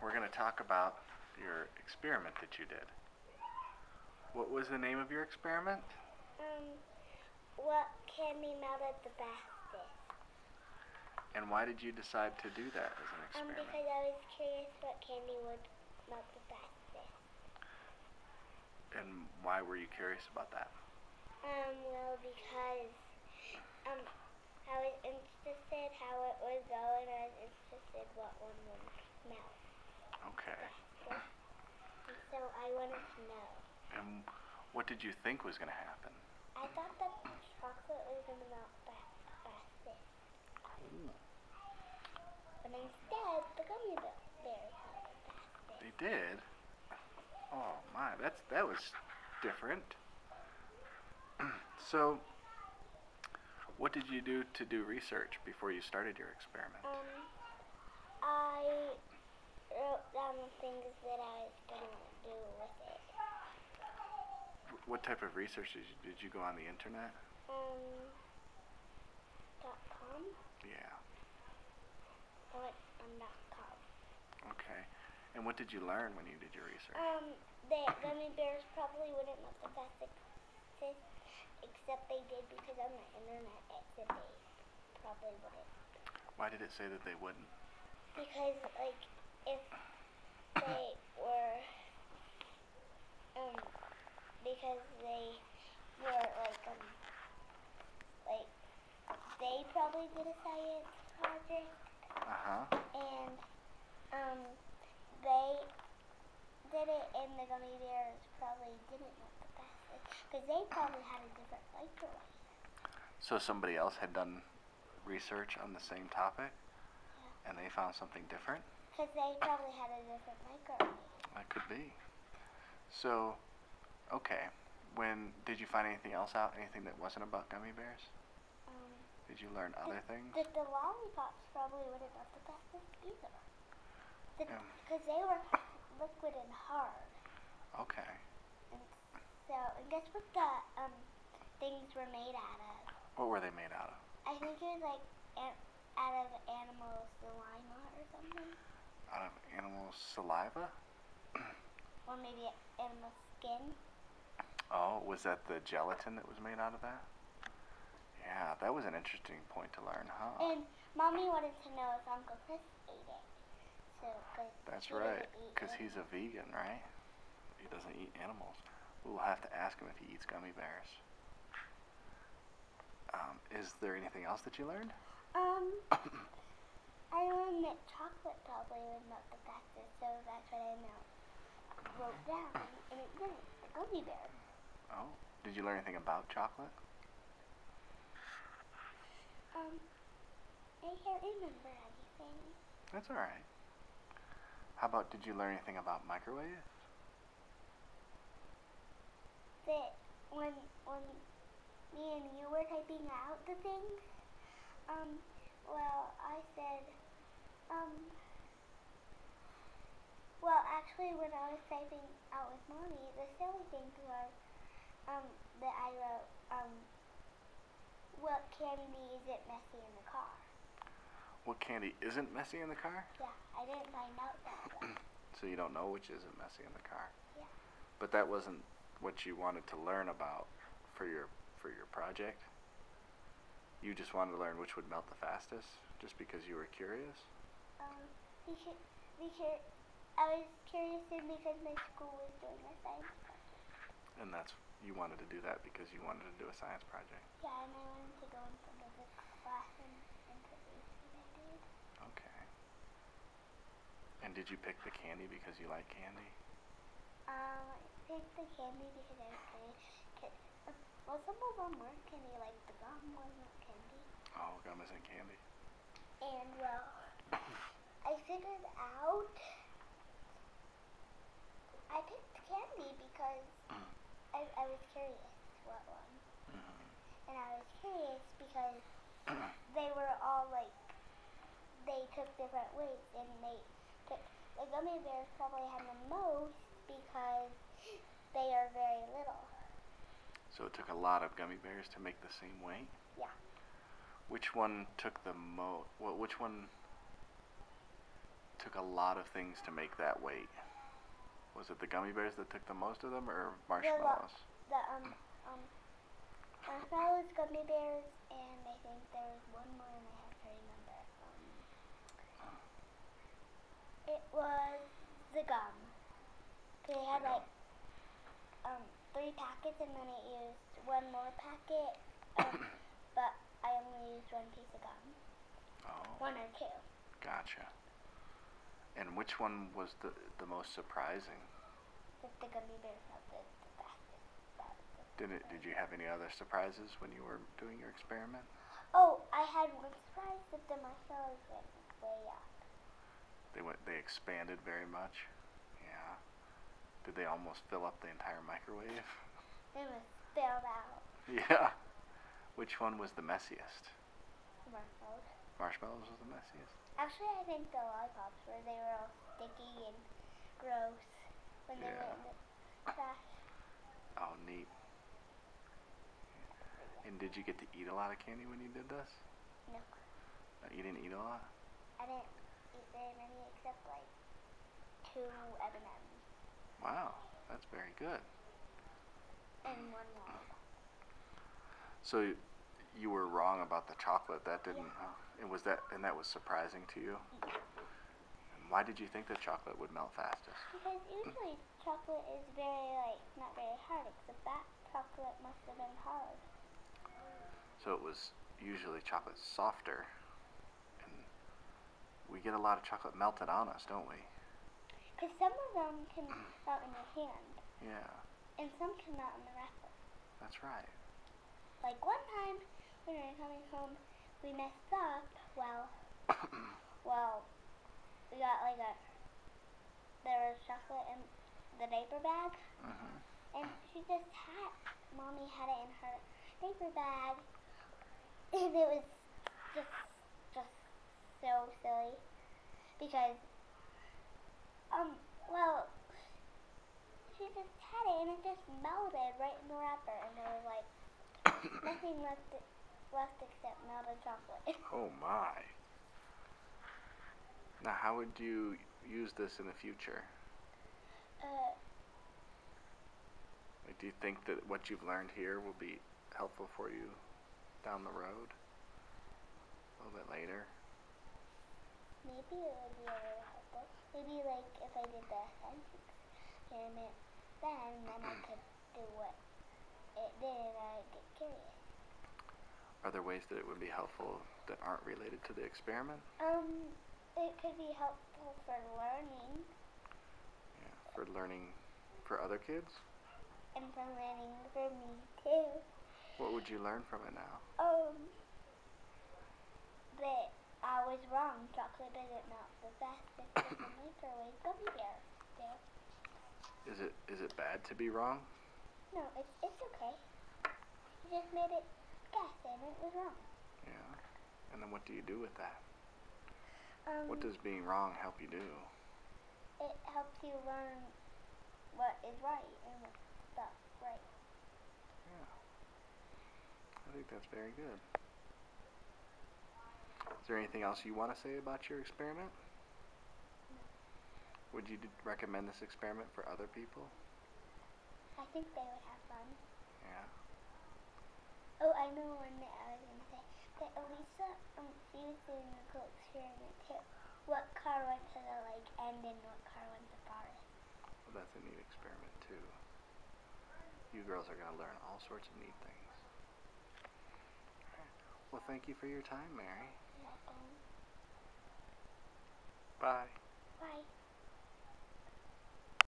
we're going to talk about your experiment that you did. What was the name of your experiment? What candy melted the fastest? And why did you decide to do that as an experiment? Because I was curious what candy would melt the fastest. And why were you curious about that? Well, because I was interested how it would go, and I was interested what one would melt. Okay. And so I wanted to know. And what did you think was going to happen? I thought that chocolate was going to melt fastest. Cool. But instead, the gummy bears melted fastest. They did? Oh my, that was different. So, what did you do to do research before you started your experiment? I wrote down the things that I was going to do with it. What type of research did you go on the internet? .com? Yeah. I went on .com. Okay. And what did you learn when you did your research? That gummy bears probably wouldn't melt the fastest, except they did because on the internet it said they probably wouldn't. Why did it say that they wouldn't? Because, like, if they were, because they were, like, they probably did a science project. And, they did it, and the gummy bears probably didn't melt the fastest, because they probably had a different microwave. So somebody else had done research on the same topic? Yeah. And they found something different? Because they probably had a different microwave. That could be. So, okay. Did you find anything else out? Anything that wasn't about gummy bears? Did you learn other things? That the lollipops probably wouldn't melt the fastest either. Because they were liquid and hard. Okay. And guess what the things were made out of? What were they made out of? I think it was like out of animal saliva or something. Out of animal saliva? Or maybe animal skin. Oh, was that the gelatin that was made out of that? Yeah, that was an interesting point to learn, huh? And Mommy wanted to know if Uncle Chris ate it. That's right, because he's a vegan, right? He doesn't eat animals. We'll have to ask him if he eats gummy bears. Is there anything else that you learned? I learned that chocolate probably would melt the fastest, so that's what I wrote down, and it didn't. The gummy bear. Oh, did you learn anything about chocolate? I can't remember anything. That's all right. How about, did you learn anything about microwaves? That when me and you were typing out the things, well, I said, well, actually, when I was typing out with Mommy, the silly thing was, that I wrote, what candy isn't messy in the car? What candy isn't messy in the car? Yeah, I didn't find out that. So you don't know which isn't messy in the car? Yeah. But that wasn't what you wanted to learn about for your project? You just wanted to learn which would melt the fastest, just because you were curious? Because I was curious and because my school was doing a science project. And you wanted to do that because you wanted to do a science project? Yeah, and I wanted to go in front of the class and produce what I did. Okay. And did you pick the candy because you like candy? I picked the candy because I was curious. Well, some of them weren't candy, like the gum wasn't candy. Oh, gum isn't candy. And, well, I figured out I picked candy because I was curious what one. And I was curious because they were all like, they took different weights, and the gummy bears probably had the most because they are very little. So it took a lot of gummy bears to make the same weight? Yeah. Which one took the most? Which one took a lot of things to make that weight? Was it the gummy bears that took the most of them, or marshmallows? The marshmallows, gummy bears, and I think there was one more, and I have to remember. It was the gum. They had like 3 packets, and then I used one more packet, but I only used 1 piece of gum. Oh. 1 or 2. Gotcha. And which one was the most surprising? The gummy bears melted the fastest. Did you have any other surprises when you were doing your experiment? Oh, I had one surprise that the marshmallows went way up. They expanded very much. Yeah. Did they almost fill up the entire microwave? They were spilled out. Yeah. Which one was the messiest? Marshmallows. Marshmallows was the messiest. Actually, I think the lollipops where they were all sticky and gross when they went in the trash. Oh, neat. And did you get to eat a lot of candy when you did this? No. You didn't eat a lot? I didn't eat very many except like 2 M&Ms. Wow, that's very good. And 1 lollipop. So you were wrong about the chocolate. That didn't. And that was surprising to you? And why did you think the chocolate would melt fastest? Because usually chocolate is not very hard, except that chocolate must have been hard. So it was usually chocolate softer, and we get a lot of chocolate melted on us, don't we? Because some of them can melt in your hand. Yeah. And some can melt in the wrapper. That's right. Like one time when we were coming home, we messed up. Well, we got there was chocolate in the diaper bag, and Mommy had it in her diaper bag, and it was just so silly because she just had it and it just melted right in the wrapper, and there was like nothing left except melted chocolate. Oh my. Now, how would you use this in the future? Do you think that what you've learned here will be helpful for you down the road? A little bit later? Maybe it would be a little helpful. Maybe like if I did the science experiment then I could do what it did and I'd get curious. Are there ways that it would be helpful that aren't related to the experiment? It could be helpful for learning. Yeah, for learning for other kids? And for learning for me too. What would you learn from it now? That I was wrong. Chocolate doesn't melt the fastest in the microwave. Gummy bears do. Is it bad to be wrong? No, it's okay. You just made it guess and it was wrong. Yeah. And then what do you do with that? What does being wrong help you do? It helps you learn what is right and what's not right. Yeah. I think that's very good. Is there anything else you want to say about your experiment? No. Would you recommend this experiment for other people? I think they would have fun. Yeah. Oh, I know one that I was going to say. That Elisa, she was doing a cool experiment too. What car went to the end and what car went to the forest? Well, that's a neat experiment too. You girls are going to learn all sorts of neat things. All right. Well, thank you for your time, Mary. You're welcome. Bye.